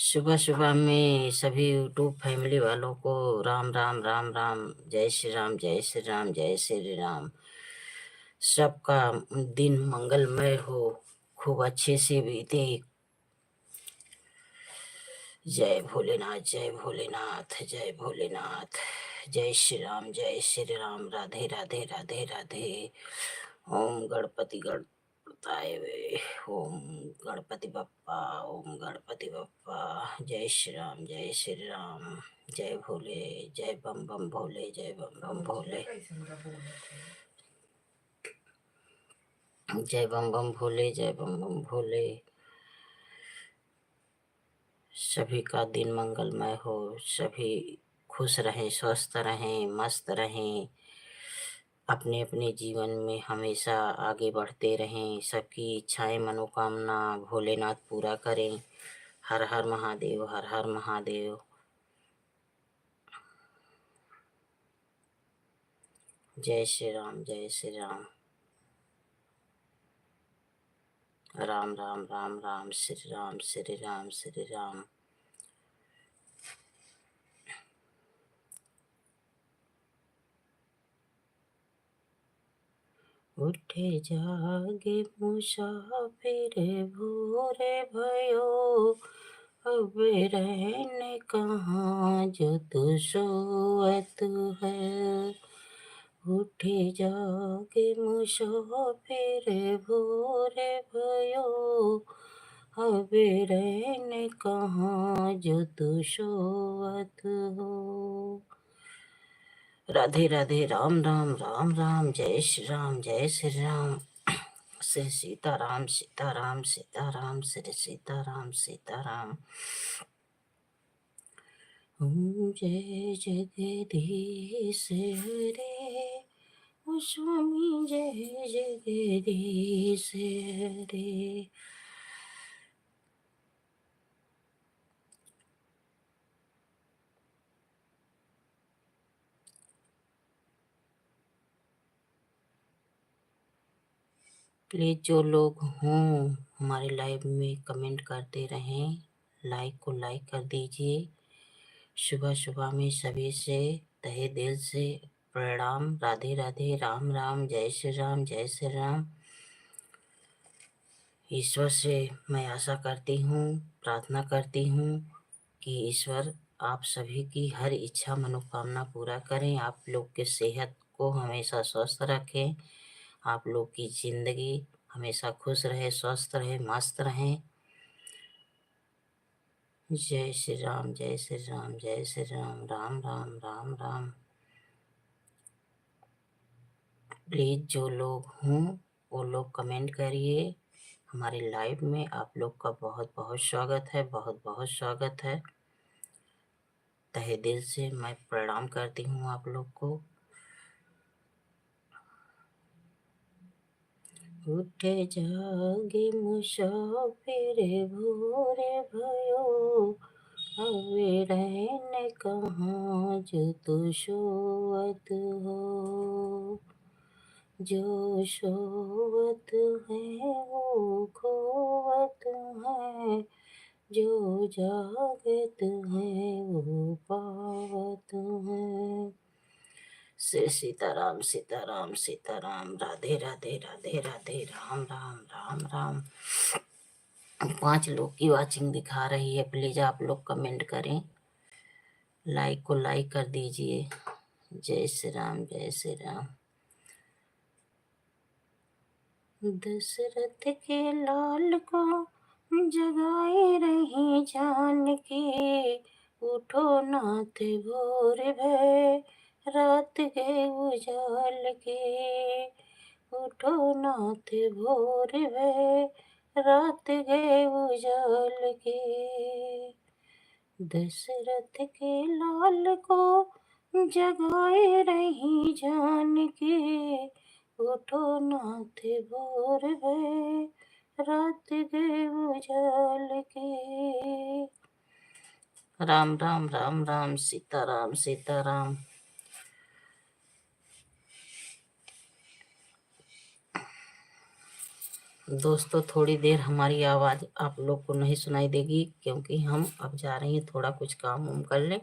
सुबह सुबह में सभी यूट्यूब फैमिली वालों को राम राम राम राम, जय श्री राम जय श्री राम जय श्री राम। सबका दिन मंगलमय हो, खूब अच्छे से बीते। जय भोलेनाथ जय भोलेनाथ जय भोलेनाथ। जय श्री राम जय श्री राम। राधे राधे राधे राधे। ओम गणपति गणपताय वे। ओम गणपति बप्पा ओम गणपति बप्पा। जय श्री राम जय श्री राम। जय भोले, जय बम बम भोले, जय बम बम भोले, जय बम बम भोले, जय बम बम भोले। सभी का दिन मंगलमय हो, सभी खुश रहें, स्वस्थ रहें, मस्त रहें, अपने अपने जीवन में हमेशा आगे बढ़ते रहें। सबकी इच्छाएं मनोकामना भोलेनाथ पूरा करें। हर हर महादेव, हर हर महादेव। जय श्री राम जय श्री राम। राम राम राम राम, श्री राम श्री राम श्री राम। उठे जागे मुसाफिर भोरे भयो, अब रहने कहाँ जो तू सोवत है। उठे जागे मुसाफिर भोरे भयो, अब रहने कहाँ जो तू सोवत हो। राधे राधे, राम राम राम राम, जय श्री राम जय श्री राम। श्री सीताराम सीताराम सीताराम, श्री सीताराम सीताराम। ओम जय जगदीश हरे, ओ स्वामी जय जगदीश हरे। प्लीज़ जो लोग हों हमारे लाइव में कमेंट करते रहें, लाइक को लाइक कर दीजिए। सुबह सुबह में सभी से तहे दिल से प्रणाम। राधे राधे, राम राम, जय श्री राम जय श्री राम। ईश्वर से मैं आशा करती हूँ, प्रार्थना करती हूँ कि ईश्वर आप सभी की हर इच्छा मनोकामना पूरा करें। आप लोग के सेहत को हमेशा स्वस्थ रखें। आप लोग की ज़िंदगी हमेशा खुश रहे, स्वस्थ रहे, मस्त रहें। जय श्री राम जय श्री राम जय श्री राम। राम राम राम राम। प्लीज़ जो लोग हों वो लोग कमेंट करिए। हमारे लाइव में आप लोग का बहुत बहुत स्वागत है, बहुत बहुत स्वागत है। तहे दिल से मैं प्रणाम करती हूँ आप लोग को। उठे जागे मुसाफिर भोरे भयो, अवे रहने कहाँ जो तू सोवत हो। जो सोवत है वो खोवत है, जो जागत है वो पावत है। श्री सीताराम सीताराम सीताराम। राधे राधे राधे राधे, राम राम राम राम। 5 लोग की वाचिंग दिखा रही है। प्लीज आप लोग कमेंट करें, लाइक को लाइक कर दीजिए। जय श्री राम जय श्री राम। दशरथ के लाल को जगाए रही जानकी, उठो नाथ भोर भय रात गए उजाल के। उठो नाथ भोर भय रात गए उजाल के। दशरथ के लाल को जगाए रही जानकी, उठो नाथ भोर भय रात गए उजाल के। राम राम राम राम, सीताराम सीताराम। दोस्तों थोड़ी देर हमारी आवाज़ आप लोग को नहीं सुनाई देगी, क्योंकि हम अब जा रही हैं थोड़ा कुछ काम वाम कर लें।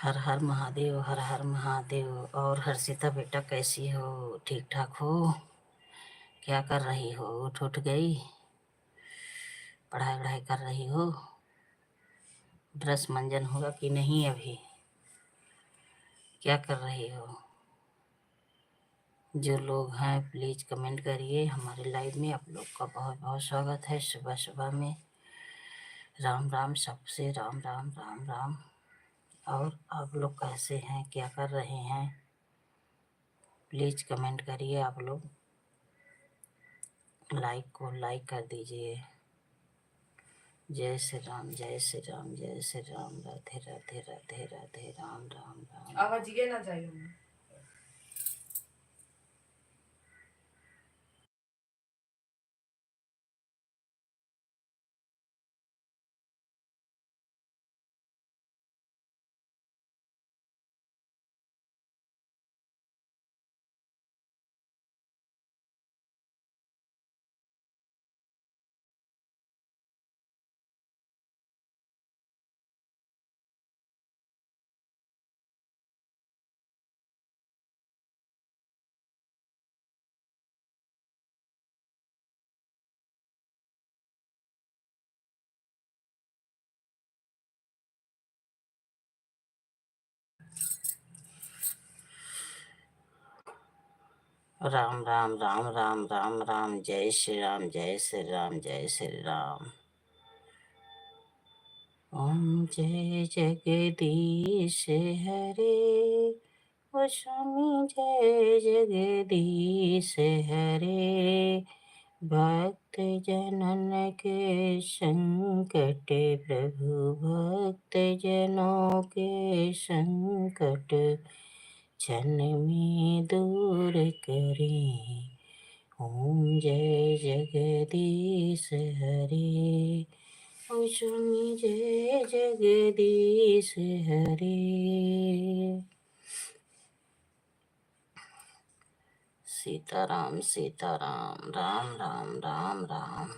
हर हर महादेव, हर हर महादेव। और हर्षिता बेटा कैसी हो? ठीक ठाक हो? क्या कर रही हो? उठ गई? पढ़ाई वढ़ाई कर रही हो? ब्रश मंजन होगा कि नहीं अभी? क्या कर रही हो? जो लोग हैं प्लीज़ कमेंट करिए। हमारे लाइव में आप लोग का बहुत बहुत स्वागत है। सुबह सुबह में राम राम, सबसे राम राम राम राम। और आप लोग कैसे हैं? क्या कर रहे हैं? प्लीज़ कमेंट करिए। आप लोग लाइक को लाइक कर दीजिए। जय श्री राम, जय श्री राम, जय श्री राम। राधे राधे राधे राधे, राम राम राम। आवाज ये ना चाहिए। राम राम राम राम राम राम। जय श्री राम, जय श्री राम, जय श्री राम। ओम जय जगदीश हरे। ओ स्वामी जय जगदीश हरे। भक्त जनन के संकट प्रभु, भक्त जनों के संकट क्षण में दूर करें। ओम जय जगदीश हरे। ओ स्वामी जय जगदीश हरे। सीताराम सीताराम, राम राम राम राम।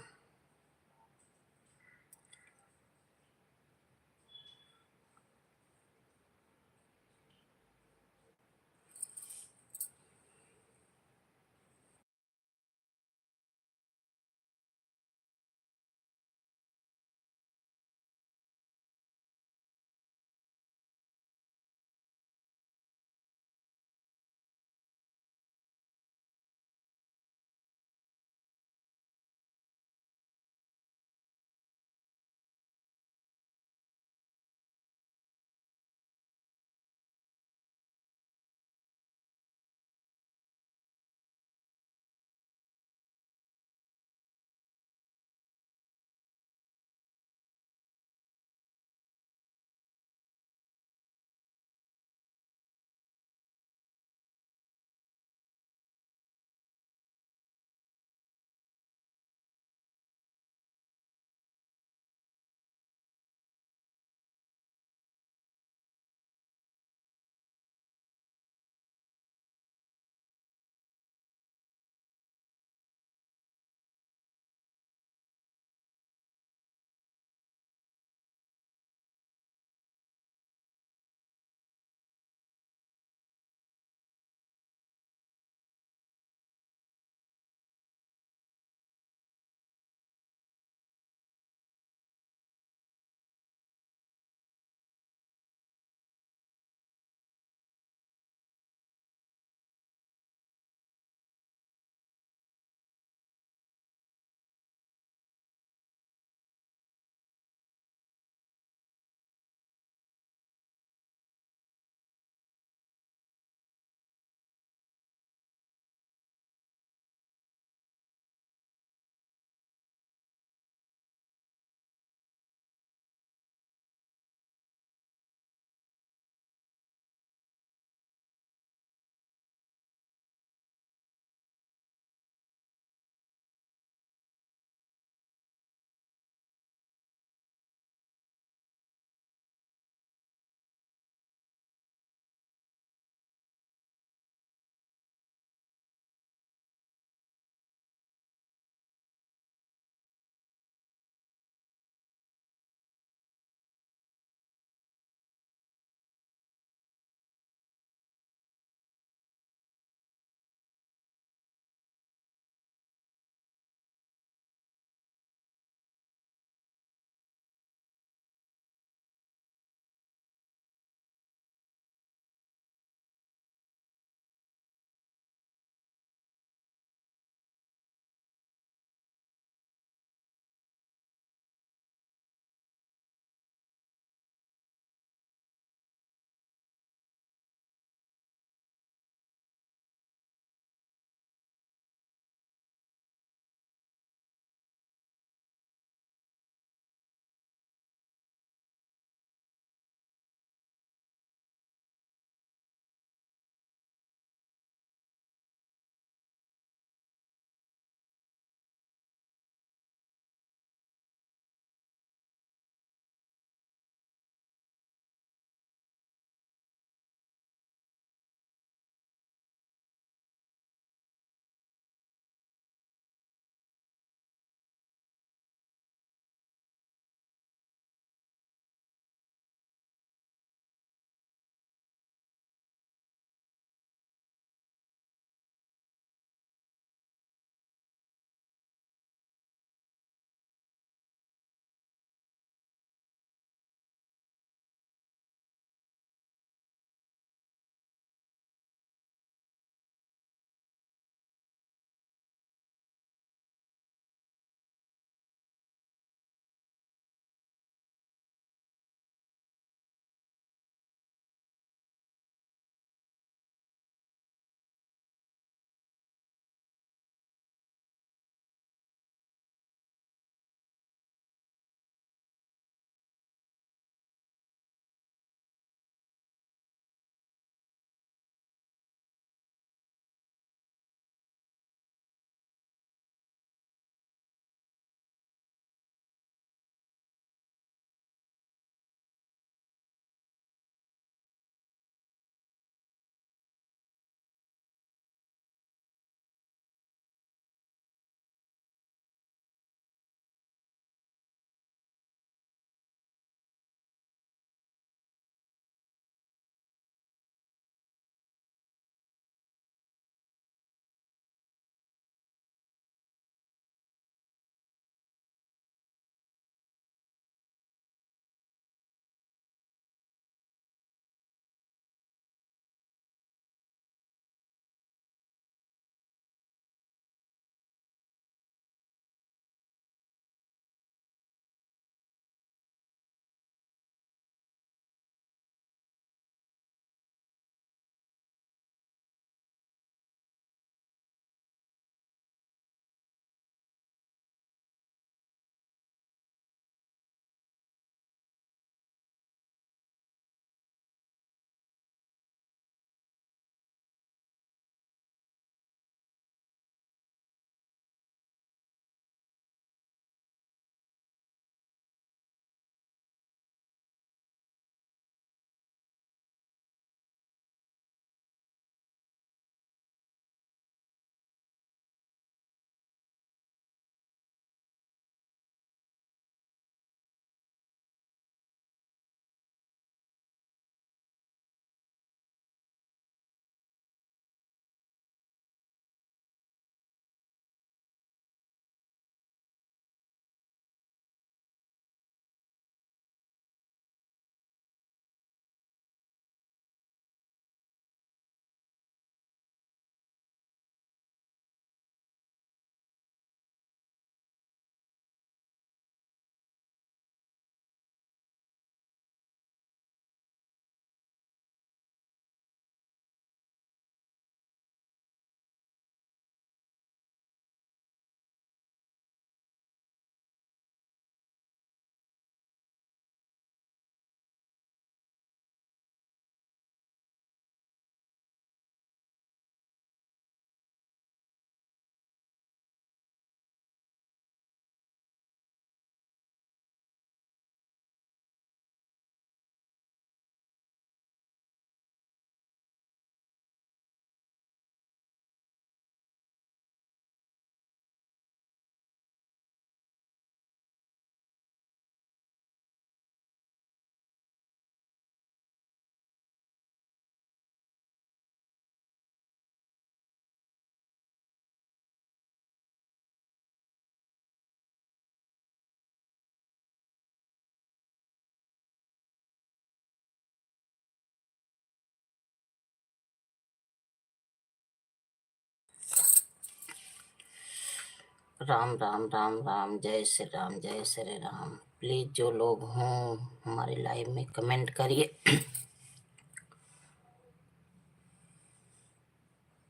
राम राम राम राम, जय श्री राम, जय श्री राम। प्लीज जो लोग हों हमारे लाइव में कमेंट करिए।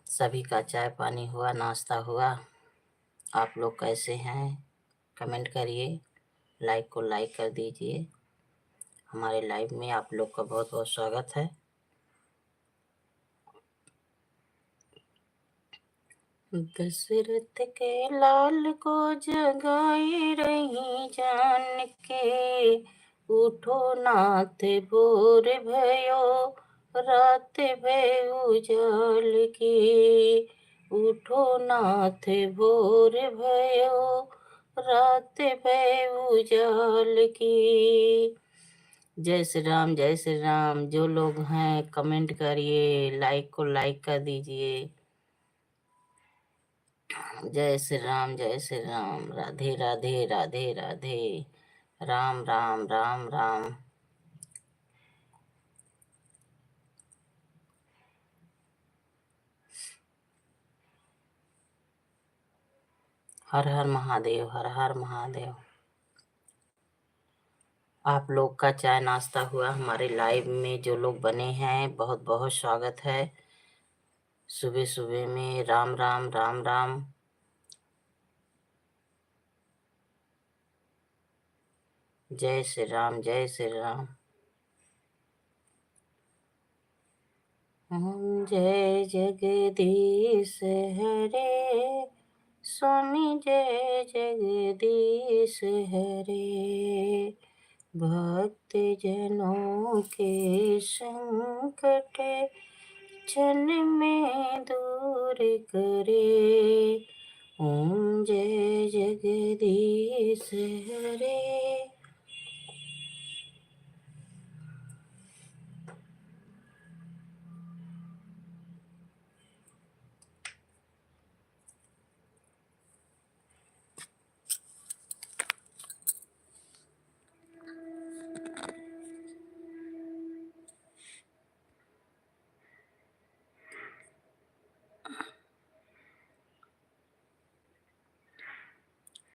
सभी का चाय पानी हुआ, नाश्ता हुआ? आप लोग कैसे हैं? कमेंट करिए, लाइक को लाइक कर दीजिए। हमारे लाइव में आप लोग का बहुत बहुत स्वागत है। दशरथ के लाल को जगाए रही जान के, उठो नाथ भोर भयो, रात भय उजाल के। उठो नाथ भोर भयो, रात भय उजाल की। जय श्री राम, जय श्री राम। जो लोग हैं कमेंट करिए, लाइक को लाइक कर दीजिए। जय श्री राम, जय श्री राम। राधे राधे, राधे राधे। राम राम, राम राम। हर हर महादेव, हर हर महादेव। आप लोग का चाय नाश्ता हुआ? हमारे लाइव में जो लोग बने हैं बहुत बहुत स्वागत है। सुबह सुबह में राम राम, राम राम। जय श्री राम, जय श्री राम। जय जगदीश हरे, स्वामी जय जगदीश हरे। भक्त जनों के संकट क्षण में दूर करे। ओम जय जगदीश हरे,